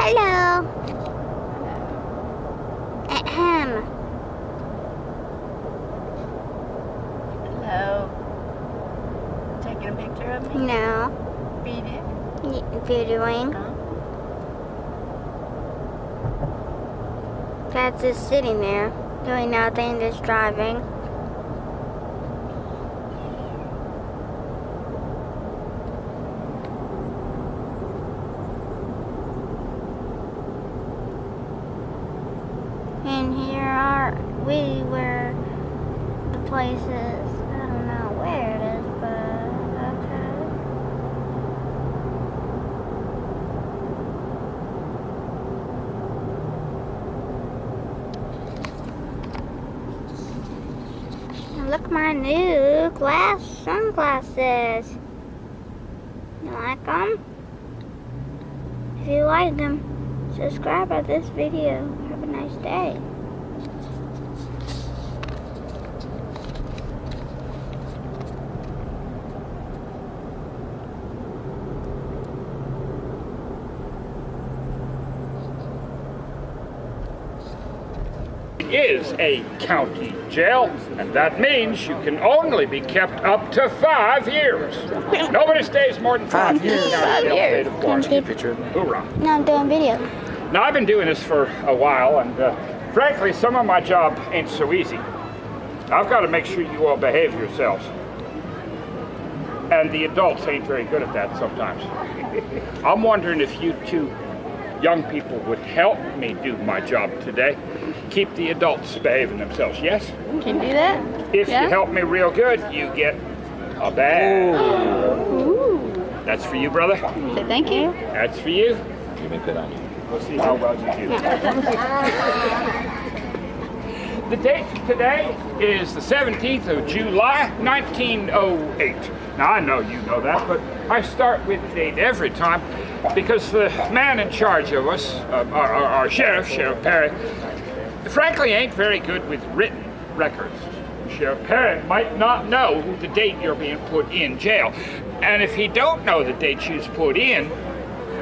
Hello. Ahem. Hello. Taking a picture of me? No. Video? Videoing. Huh? Dad's just sitting there, doing nothing, just driving. And here are we were the places. I don't know where it is, but okay. Look, my new sunglasses. You like them? If you like them, subscribe to this video. Have a nice day. Is a county jail, and that means you can only be kept up to 5 years. Nobody stays more than 5 years. 5 years. Can you keep... Hoorah. No, I'm doing video. Now, I've been doing this for a while, and frankly, some of my job ain't so easy. I've got to make sure you all behave yourselves. And the adults ain't very good at that sometimes. I'm wondering if you two young people would help me do my job today. Keep the adults behaving themselves, yes? Can you do that? If you help me real good, you get a bag. Ooh. That's for you, brother. Say thank you. That's for you. You may put on you. We'll see how well you do. The date today is the 17th of July, 1908. Now, I know you know that, but I start with the date every time because the man in charge of us, our sheriff, Sheriff Perry, frankly ain't very good with written records. Sheriff Perry might not know the date you're being put in jail. And if he don't know the date you's put in,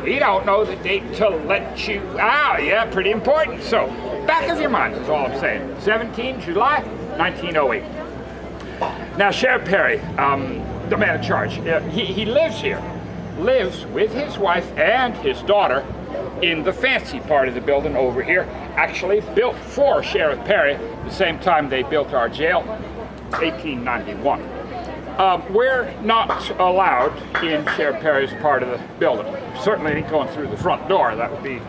he don't know the date to let you out. Yeah, pretty important. So, back of your mind is all I'm saying. 17 July, 1908. Now, Sheriff Perry, the man in charge, he lives here. Lives with his wife and his daughter in the fancy part of the building over here. Actually built for Sheriff Perry the same time they built our jail, 1891. We're not allowed in Sheriff Perry's part of the building. Certainly ain't going through the front door. That would be,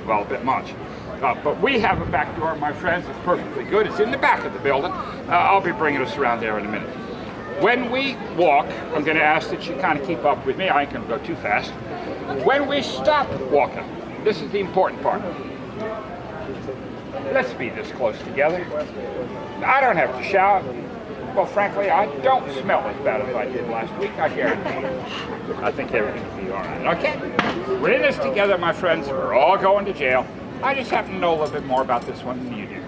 well, a bit much. But we have a back door, my friends. It's perfectly good. It's in the back of the building. I'll be bringing us around there in a minute. When we walk, I'm going to ask that you kind of keep up with me. I ain't going to go too fast. When we stop walking, this is the important part. Let's be this close together. I don't have to shout. Well, frankly, I don't smell as bad as I did last week, I guarantee you. I think everything will be all right. Okay? We're in this together, my friends. We're all going to jail. I just happen to know a little bit more about this one than you do.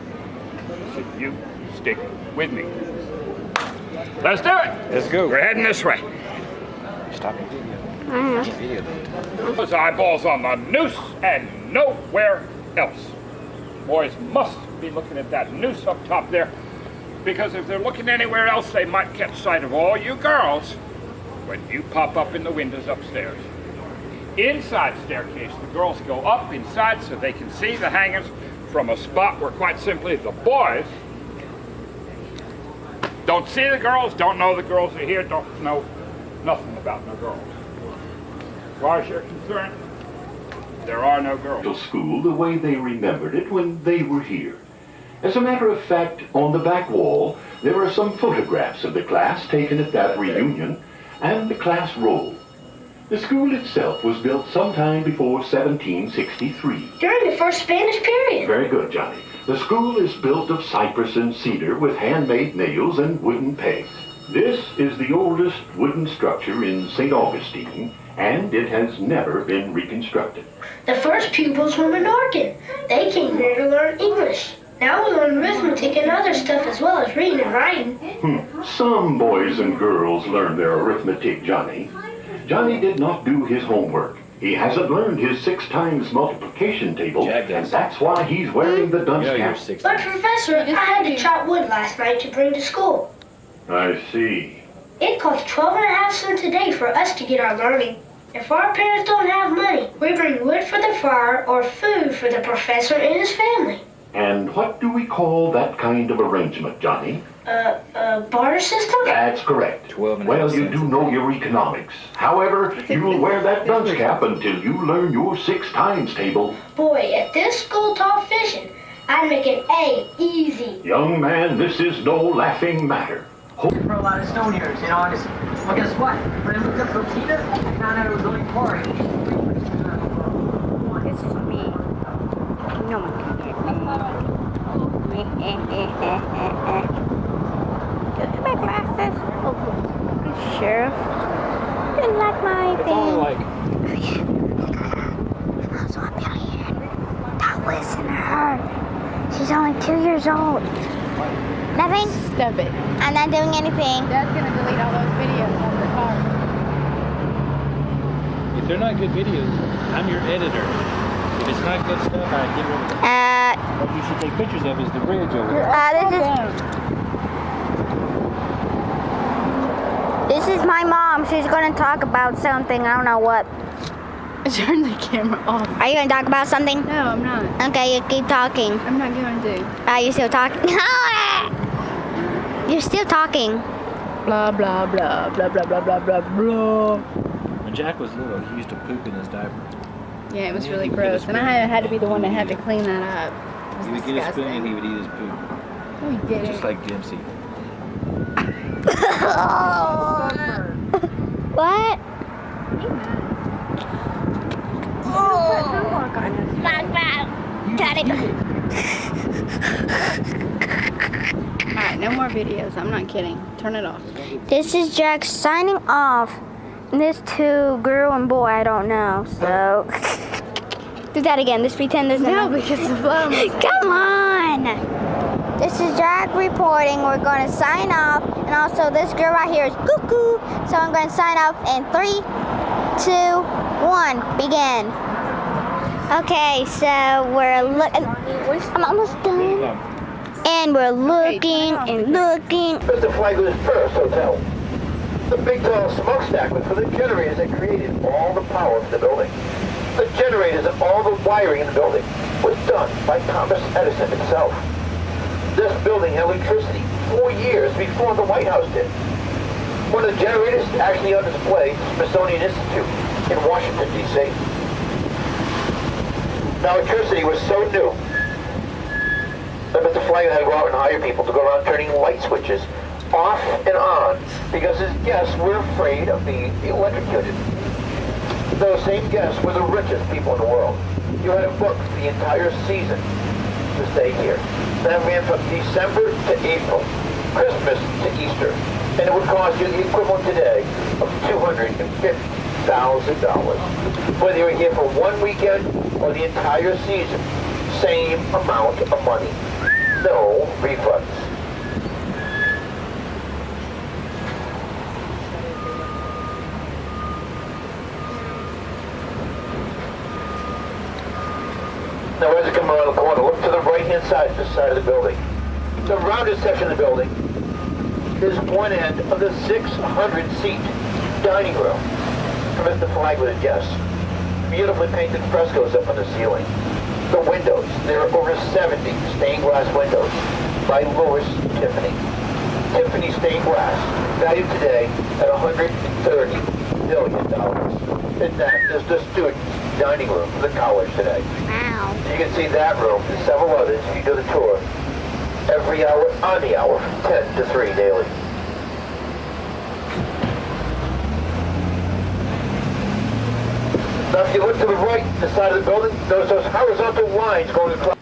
So you stick with me. Let's do it. Let's go. We're heading this way. Stop your video. Video that. Those eyeballs on the noose and nowhere else. Boys must be looking at that noose up top there, because if they're looking anywhere else, they might catch sight of all you girls when you pop up in the windows upstairs. Inside staircase, the girls go up inside so they can see the hangers from a spot where, quite simply, the boys don't see the girls, don't know the girls are here, don't know nothing about no girls. As far as you're concerned, there are no girls. School the way they remembered it when they were here. As a matter of fact, on the back wall, there are some photographs of the class taken at that reunion and the class roll. The school itself was built sometime before 1763. During the first Spanish period. Very good, Johnny. The school is built of cypress and cedar with handmade nails and wooden pegs. This is the oldest wooden structure in St. Augustine, and it has never been reconstructed. The first pupils were Menorcan. They came here to learn English. Now we learn arithmetic and other stuff as well as reading and writing. Some boys and girls learn their arithmetic, Johnny. Johnny did not do his homework. He hasn't learned his 6 times multiplication table, Jack and does. that's why he's wearing the dunce You know you're cap. 6. But Professor, I had to chop wood last night to bring to school. I see. It costs 12.5 cents a day for us to get our learning. If our parents don't have money, we bring wood for the fire or food for the professor and his family. And what do we call that kind of arrangement, Johnny? Barter system? That's correct. 12.5 Well, you cents do a know day. your economics. However, you'll wear that dunce cap until you learn your 6 times table. Boy, if this school taught fishing, I'd make an A easy. Young man, this is no laughing matter. For a lot of stone years in August. Well, guess what? When I looked up Coquina, I found out it was really boring. This is me. No one can get me. Look at my glasses. Oh, Sheriff. Didn't like my It's only thing. like Also a million. Don't listen to her. She's only 2 years old. Nothing? Stop it. I'm not doing anything. Dad's gonna delete all those videos on the car. If they're not good videos, I'm your editor. If it's not good stuff, I get rid of it. What you should take pictures of is the bridge over there. This is my mom. She's gonna talk about something. I don't know what. Turn the camera off. Are you gonna talk about something? No, I'm not. Okay, you keep talking. I'm not going to. Are you still talking? You're still talking. Blah, blah, blah, blah, blah, blah, blah, blah, blah. When Jack was little, he used to poop in his diaper. Yeah, it was Yeah, really he would get gross. a And I spoon. had to be the one that had to clean that up. It was He would get a spoon and disgusting. he would eat his poop. No, he didn't. Just like Dempsey. What? Got it. Alright, no more videos. I'm not kidding. Turn it off. This is Jack signing off. And this two girl and boy, I don't know. So do that again. Let's pretend there's No, no. because the phone. Come on. This is Jack reporting. We're going to sign off. And also this girl right here is cuckoo. So I'm going to sign off in 3, 2, 1. Begin. Okay, so we're looking. I'm almost done. And we're looking and looking. Mr. Flagler's first hotel. The big tall smokestack was for the generators that created all the power for the building. The generators and all the wiring in the building was done by Thomas Edison himself. This building had electricity 4 years before the White House did. One of the generators actually on display at the Smithsonian Institute in Washington, D.C. Now, electricity was so new that Mr. Flagler had to go out and hire people to go around turning light switches off and on because his guests were afraid of being electrocuted. Those same guests were the richest people in the world. You had to book the entire season to stay here. That ran from December to April, Christmas to Easter, and it would cost you the equivalent today of $250,000. Whether you're here for 1 weekend or the entire season, same amount of money. No refunds. Now as you come around the corner, look to the right-hand side, this side of the building. The rounded section of the building is one end of the 600-seat dining room for Mr. Flagler's guests. Beautifully painted frescoes up on the ceiling. The windows, there are over 70 stained glass windows by Louis Tiffany. Tiffany stained glass, valued today at $130 million. And that is the student's dining room for the college today. Wow. You can see that room and several others if you do the tour every hour on the hour from 10 to 3 daily. Now if you look to the right, the side of the building, notice those horizontal lines going across.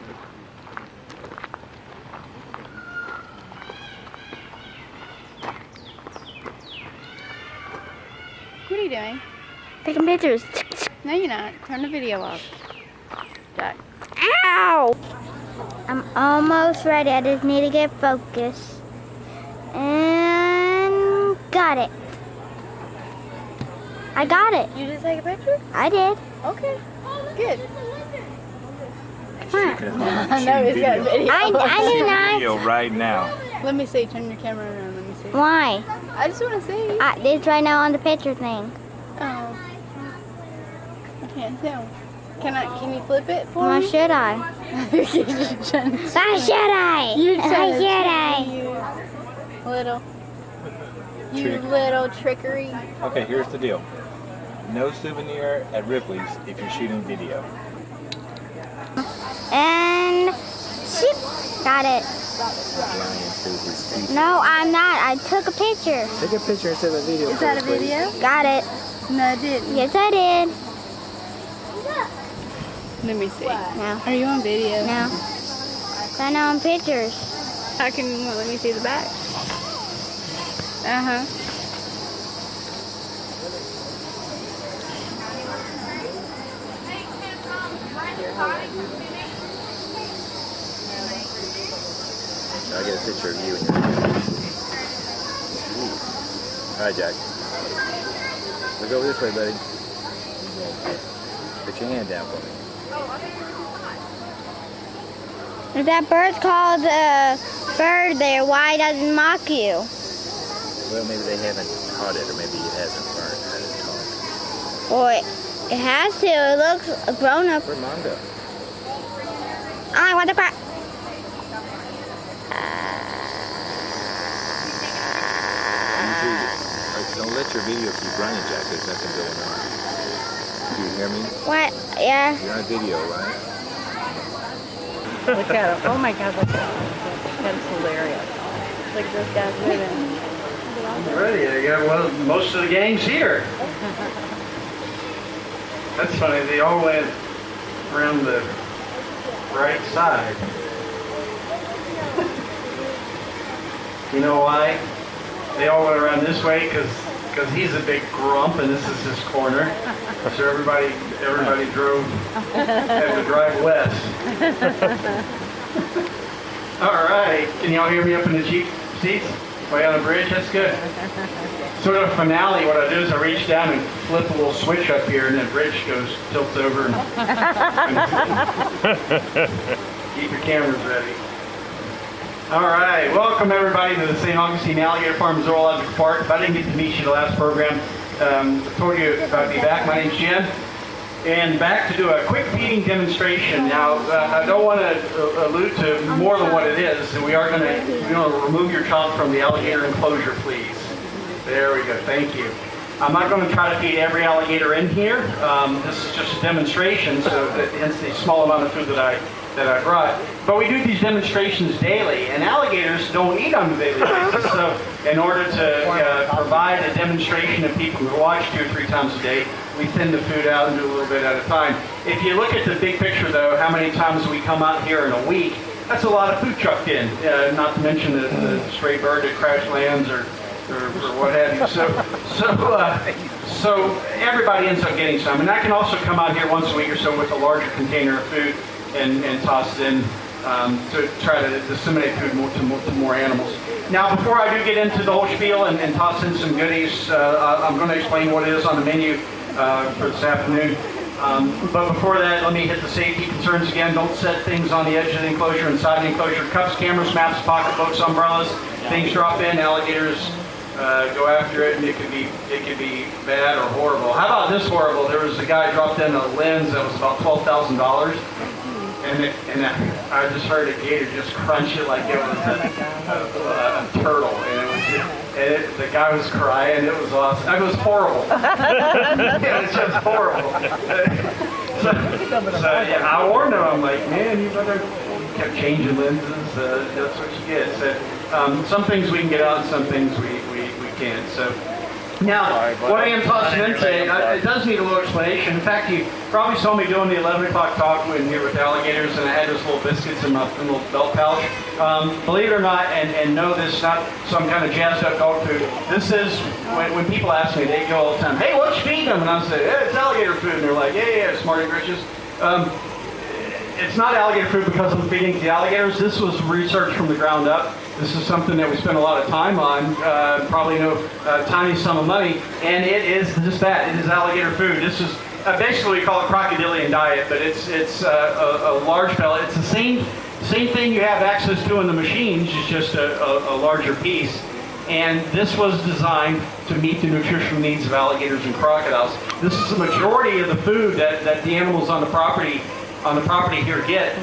What are you doing? Taking pictures. No, you're not. Turn the video off. Jack. Ow! I'm almost ready. I just need to get focused. And got it. I got it. You just take a picture? I did. Okay. Good. Come on. I know he's got video. I did not. Video right now. Let me see. Turn your camera around. Let me see. Why? I just want to see. It's right now on the picture thing. Oh. I can't tell. Can you flip it for Why me? should I? You're just trying to Why should I? Why should I? You little trickery. Okay, here's the deal. No souvenir at Ripley's if you're shooting video. And shoot. Got it. No, I'm not. I took a picture. Take a picture instead of a video. Is that a video? Got it. No, I didn't. Yes, I did. Let me see. No. Are you on video? No. I know on pictures. How can you let me see the back? Uh-huh. I get a picture of you and your All right, Jack. Look over this way, buddy. Put your hand down for me. If that bird's called a bird there, why doesn't it mock you? Well, maybe they haven't caught it, or maybe it hasn't learned how to talk. Or it has to. It looks grown up. Where'd Mom go? I want the crap. Don't let your video keep running, Jack. There's nothing going on. Do you hear me? What? Yeah. You're on video, right? Look at him. Oh my God, look at him. That's hilarious. Look at this guy's moving. Ready? I got most of the gangs here. That's funny. They all went around the right side. You know why? They all went around this way because he's a big grump and this is his corner. So everybody had to drive west. All right. Can y'all hear me up in the Jeep seats? Way on the bridge? That's good. Sort of finale, what I do is I reach down and flip a little switch up here and the bridge tilts over and keep your cameras ready. All right, welcome everybody to the St. Augustine Alligator Farm Zoological Park. If I didn't get to meet you the last program, I told you about me back. My name's Jen. And back to do a quick feeding demonstration. Now, I don't want to allude to more than what it is. We are going to remove your child from the alligator enclosure, please. There we go. Thank you. I'm not going to try to feed every alligator in here. This is just a demonstration, so hence the small amount of food that I brought. But we do these demonstrations daily, and alligators don't eat on a daily basis. So in order to provide a demonstration of people who watch 2 or 3 times a day, we thin the food out and do a little bit at a time. If you look at the big picture, though, how many times we come out here in a week, that's a lot of food chucked in, not to mention the stray bird that crash lands or what have you. So everybody ends up getting some. And I can also come out here once a week or so with a larger container of food and toss it in to try to disseminate food to more animals. Now, before I do get into the whole spiel and toss in some goodies, I'm going to explain what it is on the menu for this afternoon. But before that, let me hit the safety concerns again. Don't set things on the edge of the enclosure, inside the enclosure. Cups, cameras, maps, pocketbooks, umbrellas. Things drop in, alligators go after it, and it could be bad or horrible. How about this horrible? There was a guy dropped in a lens that was about $12,000. And I just heard a gator just crunch it like it was a turtle, and the guy was crying. It was awesome. It was horrible. It was just horrible. So yeah, I warned him. I'm like, man, you better kept changing lenses. That's what you get. So some things we can get out, and some things we can't. So. Now, what I am tossing in today, it does need a little explanation. In fact, you probably saw me doing the 11 o'clock talk in here with alligators, and I had those little biscuits in my little belt pouch. Believe it or not, and know this is not some kind of jazzed up dog food. This is, when people ask me, they go all the time, hey, what you feeding them? And I say, hey, it's alligator food. And they're like, yeah, smarty britches. it's not alligator food because I'm feeding the alligators. This was research from the ground up. This is something that we spent a lot of time on, probably no tiny sum of money, and it is just that. It is alligator food. This is basically we call it crocodilian diet, but it's a large pellet. It's the same thing you have access to in the machines, it's just a larger piece. And this was designed to meet the nutritional needs of alligators and crocodiles. This is the majority of the food that the animals on the property here get.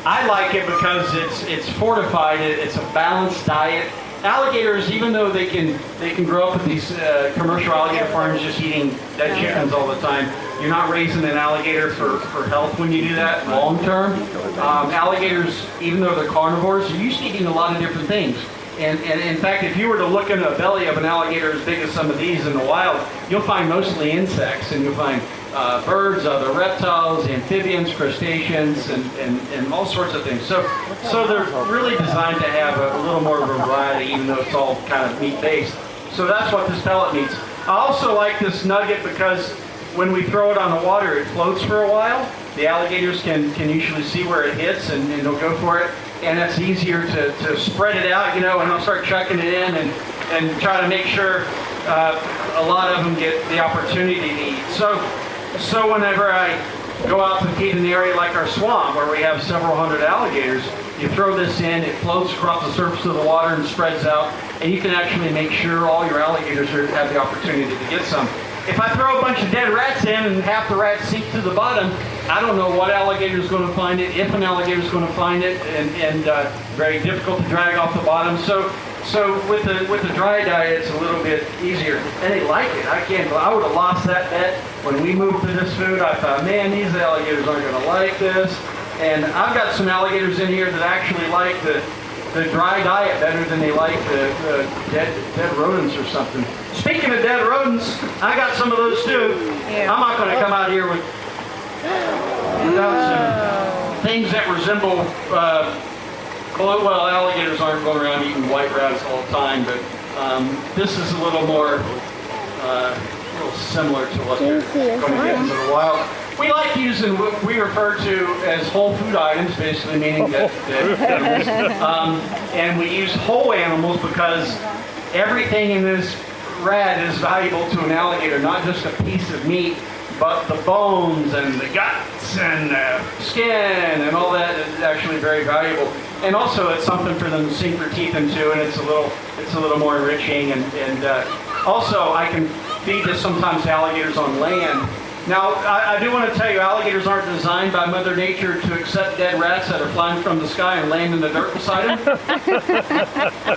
I like it because it's fortified. It's a balanced diet. Alligators, even though they can grow up at these commercial alligator farms just eating dead chickens all the time, you're not raising an alligator for health when you do that long term. Alligators, even though they're carnivores, are used to eating a lot of different things. And in fact, if you were to look in the belly of an alligator as big as some of these in the wild, you'll find mostly insects, and you'll find birds, other reptiles, amphibians, crustaceans, and all sorts of things. So they're really designed to have a little more of a variety, even though it's all kind of meat-based. So that's what this pellet meats. I also like this nugget because when we throw it on the water, it floats for a while. The alligators can usually see where it hits, and they'll go for it. And it's easier to spread it out, and I'll start chucking it in and try to make sure a lot of them get the opportunity to eat. So whenever I go out to feed an area like our swamp where we have several hundred alligators, you throw this in, it floats across the surface of the water and spreads out, and you can actually make sure all your alligators have the opportunity to get some. If I throw a bunch of dead rats in and half the rats sink to the bottom, I don't know what alligator is going to find it, if an alligator is going to find it, and very difficult to drag off the bottom. So with the dry diet, it's a little bit easier, and they like it. I would have lost that bet when we moved to this food. I thought, man, these alligators aren't going to like this, and I've got some alligators in here that actually like the dry diet better than they like the dead rodents or something. Speaking of dead rodents, I got some of those too. Yeah. I'm not going to come out here without some things that resemble, well, alligators aren't going around eating white rats all the time, but this is a little more, a little similar to what they're going to get into the wild. We like using what we refer to as whole food items, basically meaning that animals. And we use whole animals because everything in this rat is valuable to an alligator, not just a piece of meat, but the bones and the guts and the skin and all that is actually very valuable. And also it's something for them to sink their teeth into, and it's a little more enriching. And also I can feed this sometimes to alligators on land. Now, I do want to tell you, alligators aren't designed by Mother Nature to accept dead rats that are flying from the sky and land in the dirt beside them.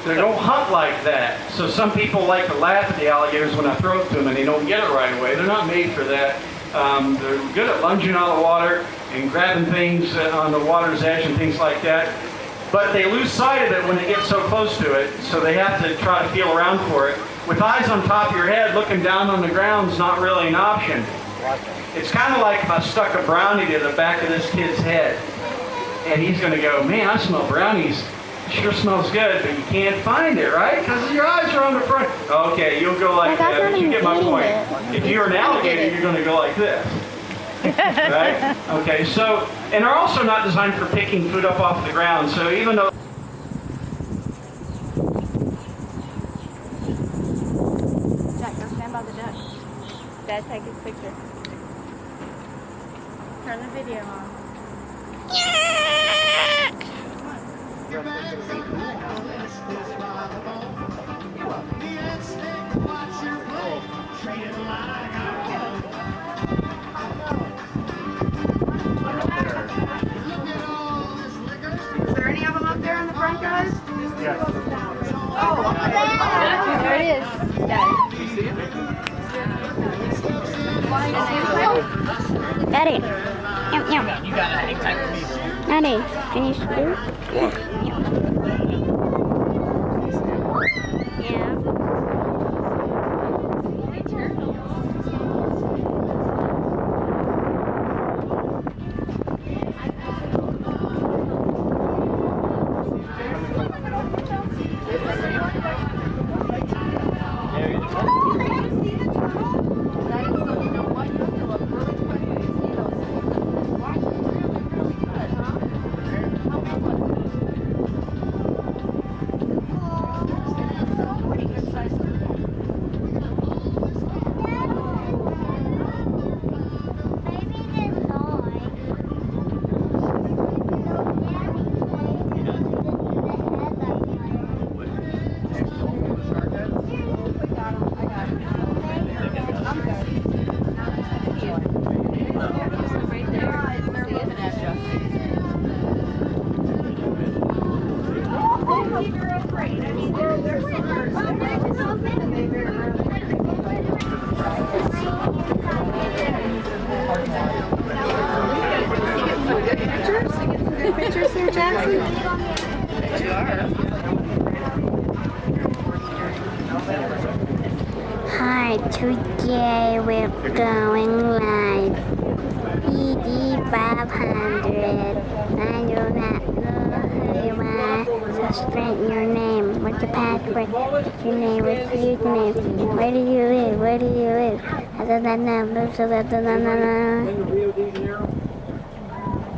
They don't hunt like that. So some people like to laugh at the alligators when I throw it to them and they don't get it right away. They're not made for that. They're good at lunging out of the water and grabbing things on the water's edge and things like that. But they lose sight of it when they get so close to it, so they have to try to feel around for it. With eyes on top of your head, looking down on the ground is not really an option. It's kind of like if I stuck a brownie to the back of this kid's head, and he's going to go, man, I smell brownies. It sure smells good, but you can't find it, right? Because your eyes are on the front. Okay, you'll go like that, but you get my point. If you're an alligator, you're going to go like this. Right? Okay, so, and they're also not designed for picking food up off the ground, so even though Jack, go stand by the duck. Dad, take his picture. Turn the video on. Is there any of them up there in the front, guys? Yes. Oh, there it is. Dad. You see it? Daddy. Yum. You gotta hang tight with me. Daddy, can you scoot? Yeah. Yeah. Pictures there, Jackson? Hi, today we're going live. PD 500. I do not know who you are. So straighten your name. What's your password? What's your name? What's your username? Where do you live? Where do you live? I don't know.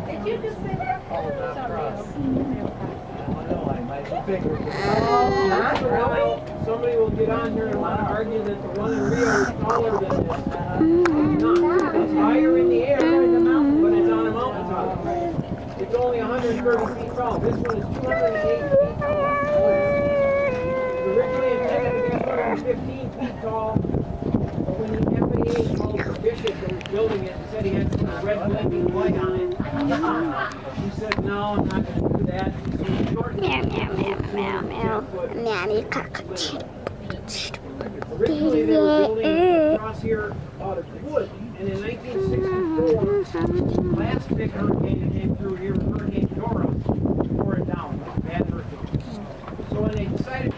Did you just say that? Somebody will get on here and want to argue that the one in Rio is taller than this. It's higher in the air, but it's on a mountaintop. It's only 130 feet tall. This one is 208 feet tall. It was originally intended to be 215 feet tall, but when the FAA called the bishop that was building it and said he had to put a red blinking light on it, he said, no, I'm not going to do that. So he shortened Originally they were building across here out of wood, and in 1964, last big hurricane that came through here, Hurricane Dora, tore it down. Bad hurricane. So when they decided,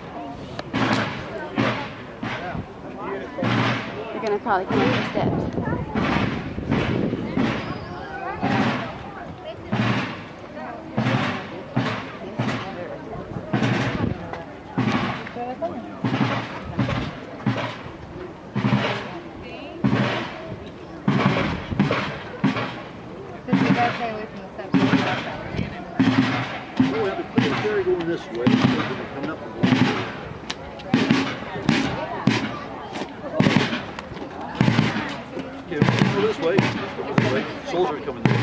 You're going to probably come up the steps. Going this way, coming up the okay, go this way. Soldier coming this way.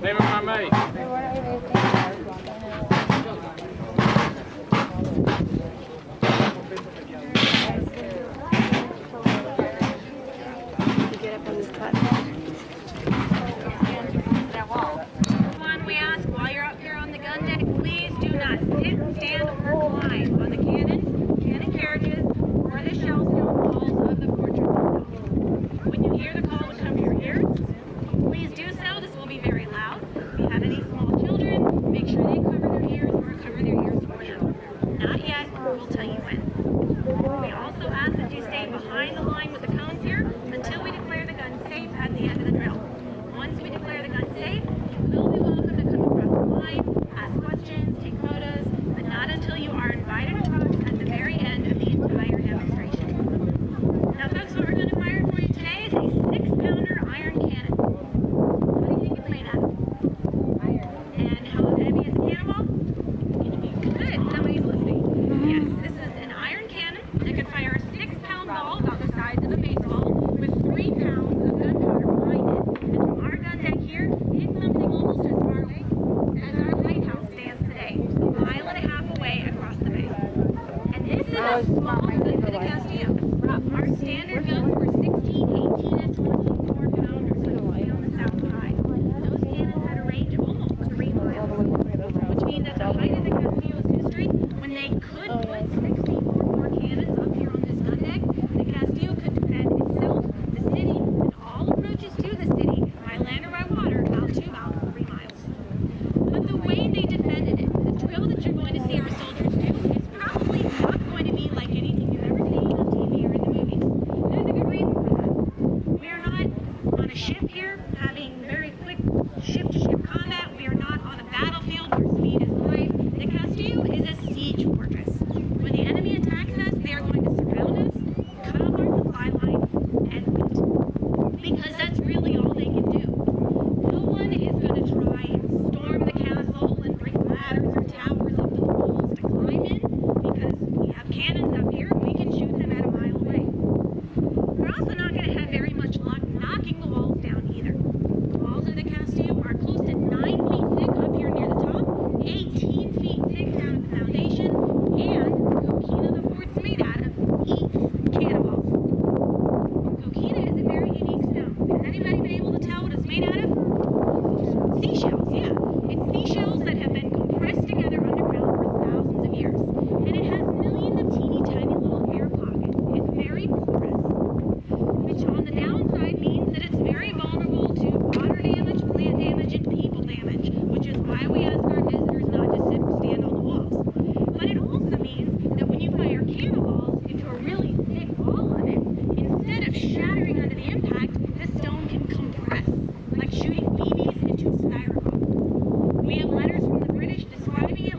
Name of my mate. We ask while you're up here on the gun deck, please do not sit, stand, or climb on the cannons, cannon carriages, or the shell stone walls of the fortress. When you hear the call to come to your ears, please do so. This will be very loud. If you have any small children, make sure they cover their ears or cover their ears for you. Not yet, we'll tell you when. We also ask that you stay behind the line with the cones here until we declare the gun safe at the end of the drill. Once we declare the gun safe, you will be welcome to come across the line, ask questions, take photos, but not until you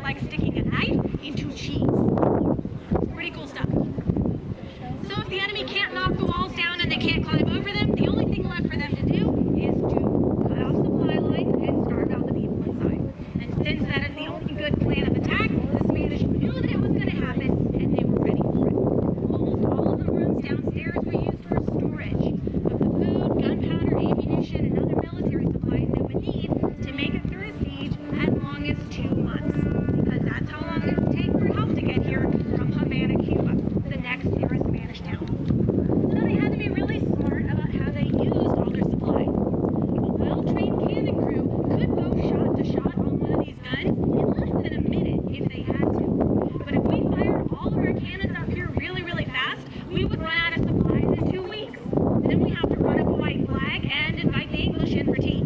like sticking a knife into cheese. Pretty cool stuff. So if the enemy can't knock the walls down and they can't climb over them, the only thing left for them to do is to cut off supply lines and starve out the people inside. And since that is the only good plan of attack, the Spanish knew that it was going to happen and they were ready for it. Almost all of the rooms downstairs were used for storage of the food, gunpowder, ammunition, and other military supplies they would need to make it through a siege as long as 2 months. Because that's how long it would take for help to get here from Havana, Cuba, the next nearest Spanish town. So they had to be really smart about how they used all their supplies. A well-trained cannon crew could go shot to shot on one of these guns in less than a minute if they had to. But if we fired all of our cannons up here really, really fast, we would run out of supplies in 2 weeks. Then we have to run up a white flag and invite the English in for tea.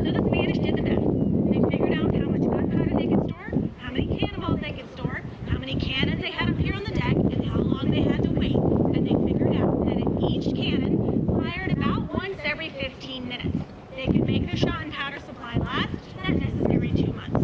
So the Spanish did the math. They figured out how much gunpowder they could store, how many cannonballs they could store, how many cannons they had up here on the deck, and how long they had to wait. And they figured out that if each cannon fired about once every 15 minutes, they could make their shot and powder supply last that necessary 2 months.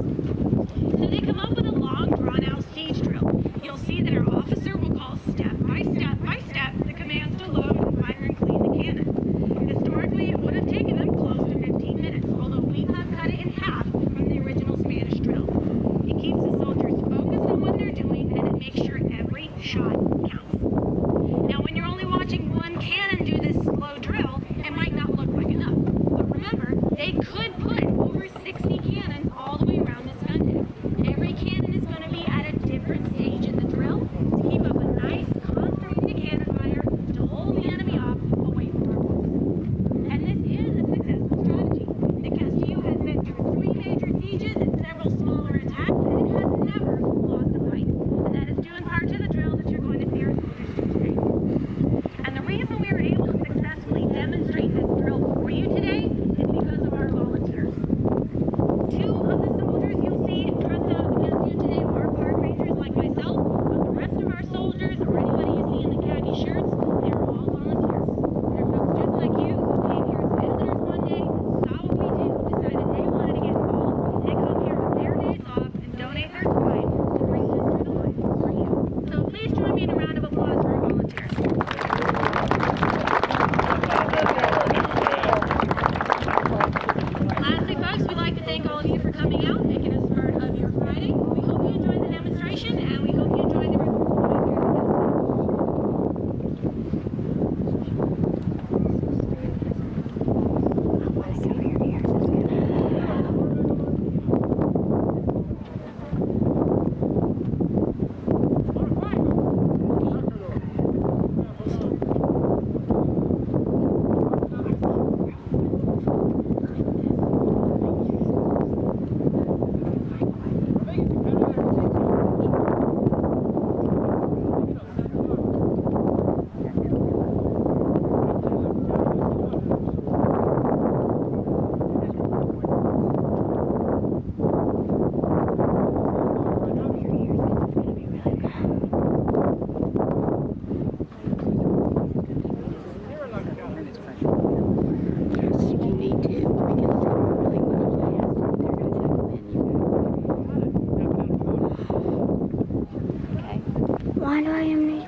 So they come up with a long, drawn-out siege drill. You'll see that our officer will call step by step by step the commands to load and fire and clean the cannon. Historically, it would have taken them close to 15 minutes, although we have cut it in half from the original Spanish drill. It keeps the soldiers focused on what they're doing, and it makes sure every shot counts. Now, when you're only watching one cannon do this slow drill, it might not look quick enough. But remember, they could put over 60 cannons all the way around this gun deck. Every cannon is going to be at a different stage in the drill to keep up a nice, constant rate of cannon fire to hold the enemy off away from our posts. And this is a successful strategy. The Castillo has been through 3 major sieges and several smaller attacks, and it has never lost a fight. And that is due in part to the drill that you're going to see our soldiers do today. And the reason we were able to successfully demonstrate this drill for you today is because of our volunteers. 2 of the soldiers you'll see dressed out against you today are park rangers like myself, but the rest of our soldiers, or anybody you see in the khaki shirts, they're all volunteers. They're folks just like you who came here as visitors one day, saw what we do, decided they wanted to get involved, they come here on their days off and donate their time to bring history to life for you. So please join me in a round of applause for our volunteers. Lastly, folks, we'd like to thank all of you for coming out, making us part of your Friday. We hope you enjoyed the demonstration, and we hope you enjoyed the report. Why do I need